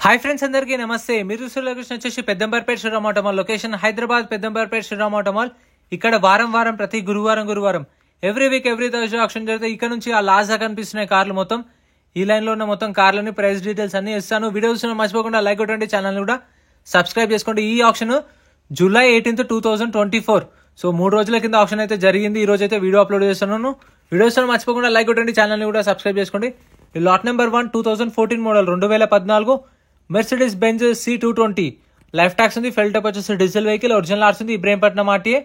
Hi friends, అందరికీ నమస్తే. మీరు చూస్తున్న వచ్చేసి Peddamberpet Sriram auto mall location Hyderabad Peddamberpet Sriram auto mall. ఇక్కడ వారం ప్రతి గురువారం every week every Thursday auction జరిగితే ఇక్కడ నుంచి ఆ లాస్ట్ దాకా కనిపిస్తున్నాయి కార్లు. మొత్తం ఈ లైన్ లో ఉన్న మొత్తం కార్లని ప్రైస్ డీటెయిల్స్ అన్ని ఇస్తాను. వీడియోస్ మర్చిపోకుండా లైక్ కొట్టండి, ఛానల్ కూడా సబ్స్క్రైబ్ చేసుకోండి. ఈ ఆప్షన్ July 18th, 2024. సో 3 రోజుల కింద ఆప్షన్ అయితే జరిగింది. ఈ రోజు అయితే వీడియో అప్లోడ్ చేస్తున్నాను. వీడియోస్ మర్చిపోకుండా లైక్ కొట్టండి, ఛానల్ కూడా సబ్స్క్రైబ్ చేసుకోండి. Lot number 1 2014 model 2014 Mercedes Benz C220 life tax ఉంది. ఫెల్ టప్ వచ్చేసి డీజిల్ వెహికల్, ఒరిజినల్ ఆర్స్ ఉంది. ఇబ్రహీంపట్నం ఆర్టీఏ.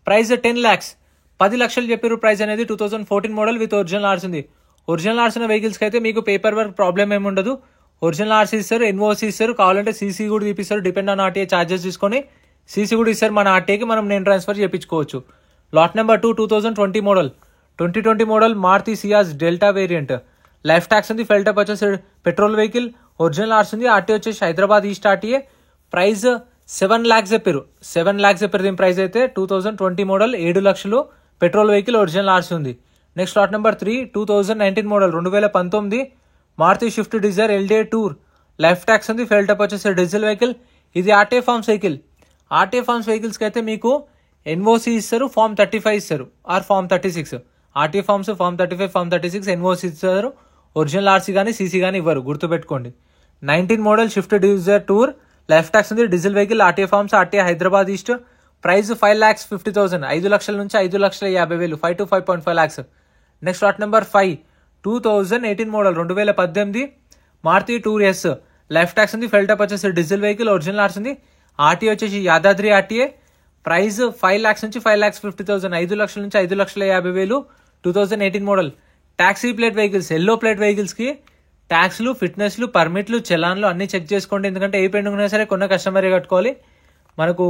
ప్రైస్ 10 lakhs 10 లక్షలు చెప్పారు. ప్రైస్ అనేది 2014 మోడల్ విత్ ఒరిజినల్ ఆర్స్ ఉంది. ఒరిజినల్ ఆర్స్ ఉన్న వెహికల్స్ కి అయితే మీకు పేపర్ వర్క్ ప్రాబ్లం ఏమి ఉండదు. ఒరిజినల్ ఆర్సీ ఇస్తారు, ఎన్ఓసి ఇస్తారు, కావాలంటే సీసీ కూడా తీపిస్తారు. డిపెండ్ ఆన్ ఆర్టీఏ ఛార్జెస్ తీసుకొని సీసీ కూడా ఇస్తారు. మన ఆర్టీఏకి మనం నేను ట్రాన్స్ఫర్ చేయించుకోవచ్చు. Lot number 2 2020 model 2020 model Maruti Ciaz Delta variant. Life tax ఉంది. ఫెల్ టప్ వచ్చేసి పెట్రోల్ వెహికల్, ఒరిజినల్ ఆర్స్ ఉంది. ఆర్టీఏ వచ్చేసి Hyderabad east RTA. Price 7 lakhs చెప్పారు. 7 lakhs చెప్పారు. దీని ప్రైస్ అయితే 2020 మోడల్ 7 లక్షలు. పెట్రోల్ వెహికల్, ఒరిజినల్ ఆర్స్ ఉంది. Next lot number 3 2019 model 2019 Maruti Swift Dzire LDA tour. Life tax ఉంది. ఫెల్ టప్ వచ్చేసి డీజిల్ వెహికల్. ఇది RTA forms vehicle. RTA forms vehicles కి అయితే మీకు ఎన్ఓసి ఇస్తారు, ఫార్మ్ 35 ఇస్తారు or form 36. RTA forms form 35, form 36 NOC ఇస్తారు. ఒరిజినల్ ఆర్సీ కానీ సీసీ కానీ ఇవ్వరు, గుర్తుపెట్టుకోండి. 19 model Swift Dzire tour. Life tax ఉంది. Diesel vehicle, RTA forms, RTA Hyderabad east. Price 5,50,000 5 లక్షల నుంచి 5,50,000 5 to 5.5 lakhs. Next lot number 5 2018 model 2018 Maruti Tour S. Life tax ఉంది. ఫెల్ టప్ వచ్చేసి డీజిల్ వెహికల్, ఒరిజినల్ ఆర్స్ ఉంది. ఆర్టీఏ వచ్చేసి యాదాద్రి ఆర్టీఏ. ప్రైస్ 5 lakhs నుంచి 5,50,000 5 లక్షల నుంచి 5,50,000 2018 model. Taxi plate vehicles, yellow plate vehicles కి ట్యాక్స్లు, ఫిట్నెస్లు, పర్మిట్లు, చలాన్లు అన్ని చెక్ చేసుకోండి. ఎందుకంటే ఏ పెండింగ్ ఉన్నా సరే కొన్న కస్టమరే కట్టుకోవాలి. మనకు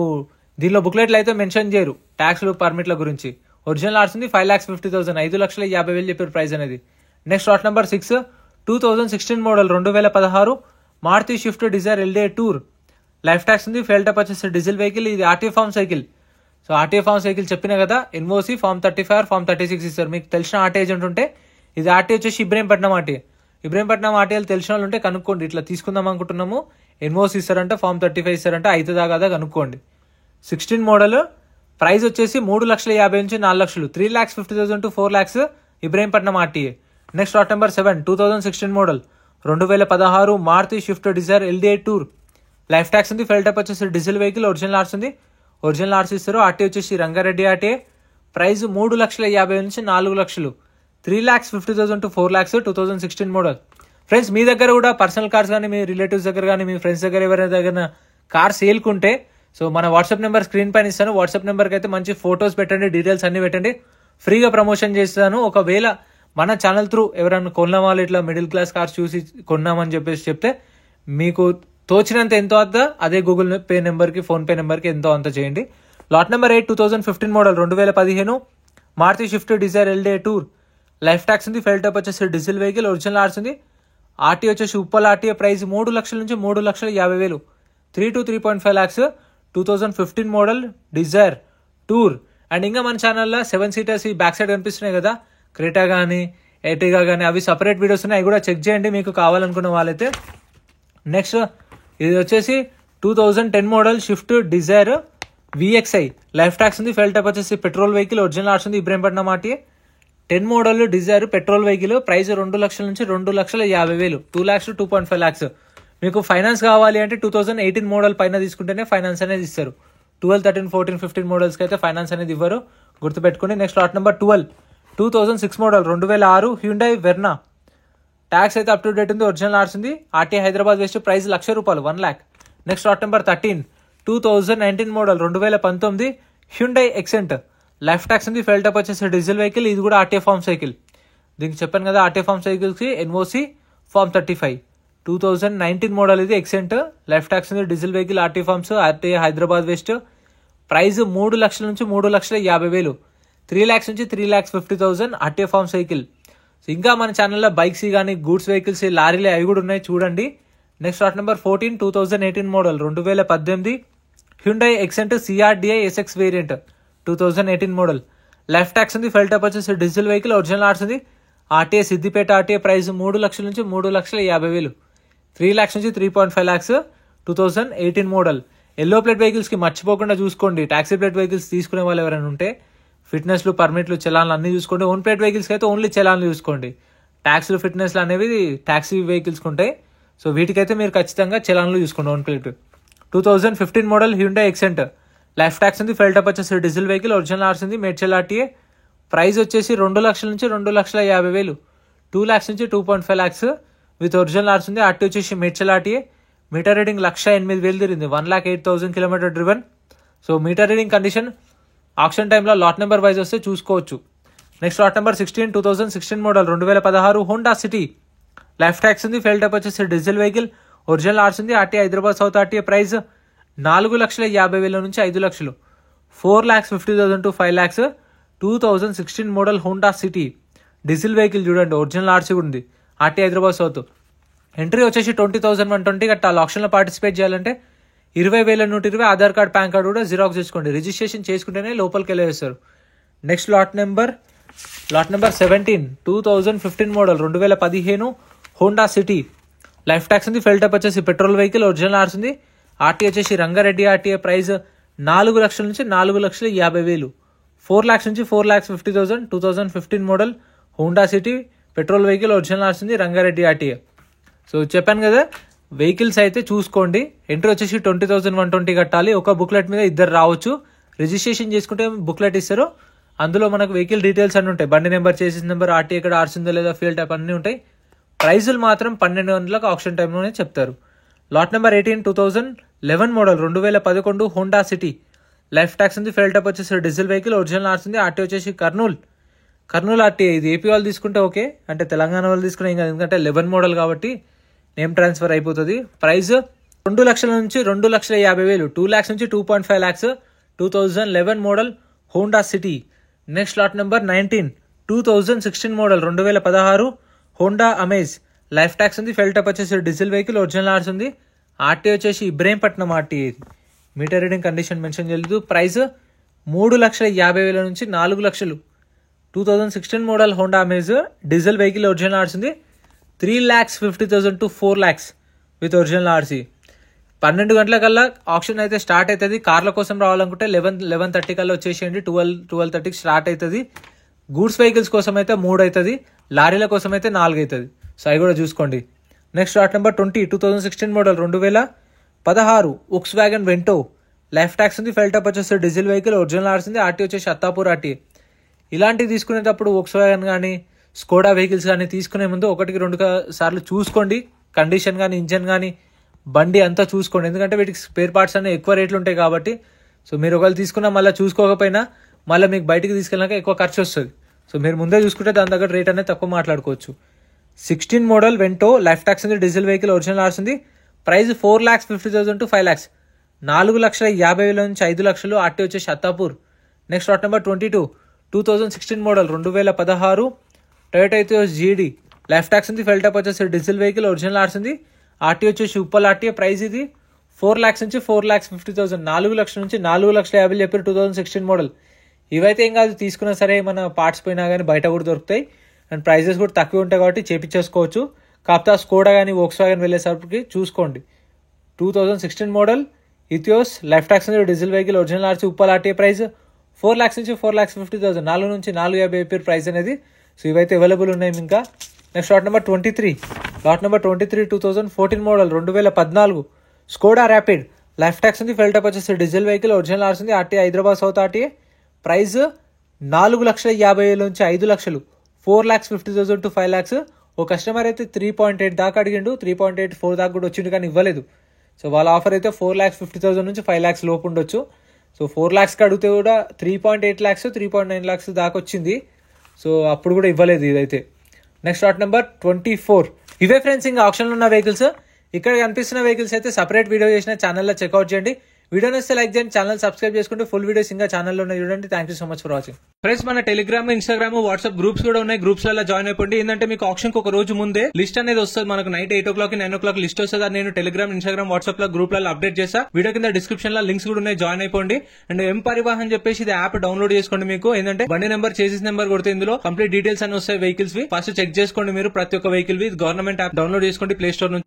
దీనిలో బుక్లెట్లు అయితే మెన్షన్ చేయరు ట్యాక్స్లు, పర్మిట్ల గురించి. ఒరిజినల్ ఆర్స్ ఉంది. 5,50,000 5,50,000 చెప్పారు ప్రైస్ అనేది. Next lot number 6 2016 model 2016 Maruti Swift Dzire LDA tour. Life tax ఉంది. ఫెల్ టప్ వచ్చేసి డీజిల్ వెహికల్. ఇది RTA forms vehicle. So RTA forms vehicle చెప్పినా కదా, ఎన్ఓసి ఫార్మ్ 35 ఫార్మ్ 36 ఇస్తారు. మీకు తెలిసిన ఆర్టీ ఏజెంట్ ఉంటే, ఇది ఆర్టీ వచ్చేసి ఇబ్రహీంపట్నం ఆర్టీ. ఇబ్రహీంపట్నం ఆర్టీఏలు తెలిసిన వాళ్ళు ఉంటే కనుక్కోండి. ఇట్లా తీసుకుందాం అనుకుంటున్నాము, ఎన్ఓసి ఇస్తారంటే, ఫార్మ్ 35 ఇస్తారంటే, అవుతుందా కదా కనుక్కోండి. 16 మోడల్ ప్రైస్ వచ్చేసి 3,50,000 నుంచి 4 లక్షలు 3,50,000 to 4 lakhs Ibrahimpatnam RTA. Next lot number 7 2016 model 2016 Maruti Swift Dzire LDI Tour. Life tax ఉంది. ఫెల్ టప్ వచ్చేసి డీజిల్ వెహికల్, ఒరిజినల్ ఆర్స్ ఉంది. ఒరిజినల్ ఆర్స్ ఇస్తారు. ఆర్టీ వచ్చేసి రంగారెడ్డి ఆర్టీఏ. ప్రైస్ 3,50,000 నుంచి 4 లక్షలు 3,50,000 to 4 lakhs 2016 మోడల్. ఫ్రెండ్స్, మీ దగ్గర కూడా పర్సనల్ కార్స్ కానీ, మీ రిలేటివ్స్ దగ్గర కానీ, మీ ఫ్రెండ్స్ దగ్గర ఎవరైనా దగ్గర కార్ సేల్కుంటే, సో మన వాట్సాప్ నెంబర్ స్క్రీన్ పైన ఇస్తాను. వాట్సాప్ నెంబర్కి అయితే మంచి ఫొటోస్ పెట్టండి, డీటెయిల్స్ అన్ని పెట్టండి. ఫ్రీగా ప్రమోషన్ చేస్తాను. ఒకవేళ మన ఛానల్ త్రూ ఎవరైనా కొన్న వాళ్ళు ఇట్లా మిడిల్ క్లాస్ కార్స్ చూసి కొన్నామని చెప్పేసి చెప్తే, మీకు తోచినంత ఎంతో అంత అదే గూగుల్ పే నెంబర్కి, ఫోన్ పే నెంబర్కి ఎంతో అంత చేయండి. Lot number 8 2015 model 2015 Maruti Swift Dzire LDA tour. Life tax ఉంది. ఫెల్ టప్ వచ్చేసి డీజిల్ వెహికల్, ఒరిజినల్ ఆర్స్ ఉంది. ఆర్టీ వచ్చేసి ఉప్పల్ ఆర్టీఏ. ప్రైస్ 3 లక్షల నుంచి 3,50,000 3 to 3.5 lakhs 2015 model Dzire Tour. And ఇంకా మన ఛానల్లో 7 seaters ఈ బ్యాక్ సైడ్ కనిపిస్తున్నాయి కదా, క్రెటా కానీ, ఎర్టిగా కానీ, అవి సపరేట్ వీడియోస్ ఉన్నాయి. అవి కూడా చెక్ చేయండి మీకు కావాలనుకున్న వాళ్ళైతే. నెక్స్ట్ ఇది వచ్చేసి 2010 model Swift Dzire VXI. Life tax ఉంది. ఫెల్ టప్ వచ్చేసి పెట్రోల్ వెహికల్, ఒరిజినల్ ఆర్స్ ఉంది. Ibrahimpatnam RTA. 10 model Dzire petrol vehicle. Price 2 లక్షల నుంచి 2,50,000 2 lakhs to 2.5 lakhs. మీకు ఫైనాన్స్ కావాలి అంటే 2018 మోడల్ పైన తీసుకుంటేనే ఫైనాన్స్ అనేది ఇస్తారు. 12, 13, 14, 15 మోడల్స్కి అయితే ఫైనాన్స్ అనేది ఇవ్వరు, గుర్తుపెట్టుకోండి. Next lot number 12 2006 model 2006 Hyundai Verna. Tax అయితే అప్ టు డేట్ ఉంది. ఒరిజినల్ ఆర్స్ ఉంది. RT Hyderabad west. Price ₹1,00,000 1 lakh. Next lot number 13 2019 model 2019 Hyundai Xcent. Life tax ఉంది. ఫెల్ టప్ వచ్చేసి డీజిల్ వెహికల్. ఇది కూడా ఆర్టీఏ ఫార్మ్స్ వెహికల్. దీనికి చెప్పాను కదా, ఆర్టీఏ ఫార్మ్స్ వెహికల్స్కి ఎన్ఓసి ఫార్మ్ 35. 2019 మోడల్ ఇది ఎక్సెంట్. లైఫ్ ట్యాక్స్ ఉంది. Diesel vehicle, RTA forms, RTA Hyderabad west. Price 3 లక్షల నుంచి 3,50,000 3 lakhs నుంచి 3,50,000 ఆర్టీఏ ఫార్మ్స్ వెహికల్. సో ఇంకా మన ఛానల్లో బైక్స్ కానీ, గూడ్స్ వెహికల్స్, లారీలు అవి కూడా ఉన్నాయి, చూడండి. Next lot number 14 2018 model 2018 Hyundai Xcent CRDI SX variant 2018 model. Life tax ఉంది. ఫెల్ టప్ వచ్చేసి డీజిల్ వెహికల్, ఒరిజినల్ ఆర్స్ ఉంది. RTA Siddipet RTA. ప్రైస్ 3 లక్షల నుంచి 3,50,000 3 lakhs నుంచి 3.5 lakhs 2018 model. Yellow plate vehicles కి మర్చిపోకుండా చూసుకోండి. టాక్సీ ప్లేట్ వెహికల్స్ తీసుకునే వాళ్ళు ఎవరైనా ఉంటే ఫిట్నెస్లు, పర్మిట్లు, చలాన్లు అన్ని చూసుకోండి. ఓన్ ప్లేట్ వెహికల్స్ అయితే ఓన్లీ చలాన్లు చూసుకోండి. ట్యాక్స్లు, ఫిట్నెస్లు అనేవి టాక్సీ వెహికల్స్కి ఉంటాయి. సో వీటికైతే మీరు ఖచ్చితంగా చలాన్లు చూసుకోండి own plate. 2015 model Hyundai Xcent. Life tax ఉంది, ఫెల్ టప్ వచ్చేసి డీజిల్ వెహికల్, ఒరిజినల్ ఆర్స్ ఉంది, మేడ్చల్ ఆర్టీఏ. ప్రైస్ వచ్చేసి 2 లక్షల నుంచి 2,50,000, 2 lakhs నుంచి 2.5 lakhs విత్ ఒరిజినల్ ఆర్స్ ఉంది. ఆర్టీ వచ్చేసి మేడ్చల్ ఆర్టీఏ. మీటర్ రీడింగ్ 1,08,000 తిరిగింది, 1,08,000 kilometre driven. So meter reading condition auction టైంలో లాట్ నెంబర్ వైజ్ వస్తే చూసుకోవచ్చు. Next lot number 16, 2016 model 2016 Honda City. Life tax ఉంది, ఫెల్ టప్ వచ్చేసి డీజిల్ వెహికల్, ఒరిజినల్ ఆర్స్ ఉంది, RT Hyderabad south RTA. Price 4,50,000 నుంచి 5 లక్షలు, 4,50,000 to 5 lakhs. 2016 model Honda City diesel vehicle చూడండి, ఒరిజినల్ ఆర్సీ ఉంది, ఆర్టీ హైదరాబాద్ సౌత్. ఎంట్రీ వచ్చేసి 20,120 కట్టాలి. ఆప్షన్లో పార్టిసిపేట్ చేయాలంటే 20,120 ఆధార్ కార్డ్, పాన్ కార్డ్ కూడా జిరాక్స్ చేసుకోండి. రిజిస్ట్రేషన్ చేసుకుంటేనే లోపలికి వెళ్ళేస్తారు. Next lot number 17, 2015 model 2015 Honda City. Life tax ఉంది, ఫెల్ టప్ వచ్చేసి పెట్రోల్ వెహికల్, ఒరిజినల్ ఆర్స్ ఉంది, ఆర్టీ వచ్చేసి రంగారెడ్డి ఆర్టీఏ. ప్రైస్ 4 లక్షల నుంచి 4,50,000, 4 lakhs నుంచి 4,50,000. 2015 model Honda City petrol vehicle, original RC ఉంది, రంగారెడ్డి ఆర్టీఏ. సో చెప్పాను కదా, వెహికల్స్ అయితే చూసుకోండి. ఎంట్రీ వచ్చేసి 20,120 కట్టాలి. ఒక బుక్లెట్ మీద 2 రావచ్చు. రిజిస్ట్రేషన్ చేసుకుంటే బుక్లెట్ ఇస్తారు. అందులో మనకు వెహికల్ డీటెయిల్స్ అన్నీ ఉంటాయి. బండి నెంబర్, చేసిన నెంబర్, ఆర్టీ ఎక్కడ ఆర్స్ ఉందో లేదా, ఫ్యూల్ టైప్ అన్నీ ఉంటాయి. ప్రైజులు మాత్రం 12 గంటలకు ఆప్షన్ టైంలోనే చెప్తారు. Lot number 18, 2011 model 2011 Honda City. Life tax ఉంది, ఫెల్ టప్ వచ్చేసి డీజిల్ వెహికల్, ఒరిజినల్ ఆర్స్ ఉంది, ఆర్టీ వచ్చేసి కర్నూలు ఆర్టీ. ఇది ఏపీ వాళ్ళు తీసుకుంటే ఓకే, అంటే తెలంగాణ వాళ్ళు తీసుకుంటే ఇంకా, ఎందుకంటే 11 మోడల్ కాబట్టి నేమ్ ట్రాన్స్ఫర్ అయిపోతుంది. ప్రైస్ 2 లక్షల నుంచి 2,50,000, 2 lakhs నుంచి 2.5 lakhs. 2011 model Honda city. Next lot number 19, 2016 model 2016 Honda amaze. Life tax ఉంది, ఫెల్ టప్ వచ్చేసి డీజిల్ వెహికల్, ఒరిజినల్ ఆర్స్ ఉంది, ఆర్టీ వచ్చేసి Ibrahimpatnam RT. Meter reading condition mention చేయలేదు. ప్రైస్ 3,50,000 నుంచి 4 లక్షలు. 2016 model Honda Amaze diesel vehicle, original RC ఉంది, 3,50,000 to 4 lakhs with original RC. 12 గంటలకల్లా ఆప్షన్ అయితే స్టార్ట్ అవుతుంది. కార్ల కోసం రావాలనుకుంటే 11:30 కల్లా వచ్చేసేయండి. 12:30కి స్టార్ట్ అవుతుంది. గూడ్స్ వెహికల్స్ కోసం అయితే 3 అవుతుంది, లారీల కోసం అయితే 4 అవుతుంది. సో అవి కూడా చూసుకోండి. Next lot number 20, 2016 model 2016 Volkswagen Vento. Life tax ఉంది, ఫెల్ టప్ వచ్చేసి డీజిల్ వెహికల్, ఒరిజినల్ ఆర్స్ ఉంది, ఆర్టీ వచ్చేసి అత్తాపూర్ ఆర్టీ. ఇలాంటివి తీసుకునేటప్పుడు వోక్స్ వ్యాగన్ కానీ స్కోడా వెహికల్స్ కానీ తీసుకునే ముందు 1-2 సార్లు చూసుకోండి. కండిషన్ కానీ, ఇంజన్ కానీ, బండి అంతా చూసుకోండి. ఎందుకంటే వీటికి స్పేర్ పార్ట్స్ అనేవి ఎక్కువ రేట్లు ఉంటాయి కాబట్టి. సో మీరు ఒకవేళ తీసుకున్నా మళ్ళీ చూసుకోకపోయినా మళ్ళీ మీకు బయటికి తీసుకెళ్ళాక ఎక్కువ ఖర్చు వస్తుంది. సో మీరు ముందే చూసుకుంటే దాని దగ్గర రేట్ అనేది తక్కువ మాట్లాడుకోవచ్చు. 16 మోడల్ వెంటో. లైఫ్ ట్యాక్స్ ఉంది, డీజిల్ వెహికల్, ఒరిజినల్ ఆర్స్ ఉంది. ప్రైస్ 4,50,000 to 5 lakhs, 4,50,000 నుంచి 5 లక్షలు. ఆర్టీ వచ్చేసి Attapur. Next lot number 22, 2016 model 2016 Toyota Etios జీడీ. లైఫ్ ట్యాక్స్ ఉంది, ఫెల్ టప్ వచ్చేసి డీజిల్ వెహికల్, ఒరిజినల్ ఆర్స్ ఉంది, ఆర్టీ వచ్చేసి ఉప్పల్ ఆర్టీ. ప్రైస్ ఇది 4 lakhs నుంచి 4,50,000, 4 లక్షల నుంచి 4,50,000 చెప్పారు. 2016 మోడల్. ఇవైతే ఏం కాదు, తీసుకున్నా సరే మన పార్ట్స్ పోయినా కానీ బయట కూడా దొరుకుతాయి. అండ్ ప్రైజెస్ కూడా తక్కువ ఉంటాయి కాబట్టి చేపించేసుకోవచ్చు. కాకపోతే ఆ స్కోడా కానీ వోక్స్ వ్యాగన్ వెళ్ళేసరికి చూసుకోండి. 2016 మోడల్ ఇథియోస్. లైఫ్ ట్యాక్స్ ఉంది, diesel vehicle, original RC, Uppal RT. Price 4 lakhs నుంచి 4,50,000, 4 నుంచి 4,50,000 చెప్పారు ప్రైస్ అనేది. సో ఇవైతే అవైలబుల్ ఉన్నాయి ఇంకా. Next lot number 23, 2014 model 2014 Skoda Rapid. Life tax ఉంది, ఫెల్ టప్ వచ్చేసి డీజిల్ వెహికల్, ఒరిజినల్ ఆర్స్ ఉంది, RT Hyderabad south RT. Price 4,50,000 నుంచి 5 లక్షలు, 4,50,000 to 5 lakhs. ఓ కస్టమర్ అయితే 3.8 దాకా అడిగిండు, 3.84 దాకా కూడా వచ్చిండు కానీ ఇవ్వలేదు. సో వాళ్ళ ఆఫర్ అయితే 4,50,000 నుంచి 5 lakhs లోపు ఉండొచ్చు. సో 4 lakhsకి అడిగితే కూడా 3.8 lakhs, 3.9 lakhs దాకా వచ్చింది. సో అప్పుడు కూడా ఇవ్వలేదు ఇదైతే. Next lot number 24. ఇవే ఫ్రెండ్స్ ఇంకా ఆప్షన్లో ఉన్న వెహికల్స్. ఇక్కడ కనిపిస్తున్న వెహికల్స్ అయితే సపరేట్ వీడియో చేసిన ఛానల్లో చెక్అవుట్ చేయండి. వీడియో నచ్చితే లైక్ చేయండి, ఛానల్ సబ్స్క్రైబ్ చేసుకుంటే ఫుల్ వీడియోస్ ఇంకా ఛానల్లో ఉన్నాయి చూడండి. Thank you so much for watching. Friends మన టెలిగ్రామ్, ఇన్స్టాగ్రామ్, వాట్సాప్ గ్రూప్స్ కూడా ఉన్నాయి. గ్రూప్స్ లలో జాయిన్ అయిపోండి. ఏంటంటే మీకు ఆప్షన్ ఒక రోజు ముందే లిస్ట్ అనేది వస్తుంది. మనకు నైట్ 8 o'clock 9 o'clock లిస్ట్ వస్తుంది. నేను టెలిగ్రామ్, ఇన్స్టాగ్రామ్, వాట్సాప్ లో గ్రూప్ లలో అప్డేట్ చేస్తా. వీడియో కింద డిస్క్రిప్షన్ లో లింక్స్ కూడా ఉన్నాయి, జాయిన్ అయిపోండి. అండ్ ఎం పరివాహన్ చెప్పేసి ఇది యాప్ డౌన్లోడ్ చేసుకోండి. మీకు ఏంటంటే బండి నెంబర్, చేసిస్ నెంబర్ కొడితే ఇందులో కంప్లీట్ డీటెయిల్స్ అని వస్తాయి వెహికల్స్ వి. ఫస్ట్ చెక్ చేసుకోండి మీరు ప్రతి ఒక్క వెహికల్ వి. గవర్నమెంట్ యాప్ డౌన్లోడ్ చేసుకోండి ప్లే స్టోర్ నుంచి.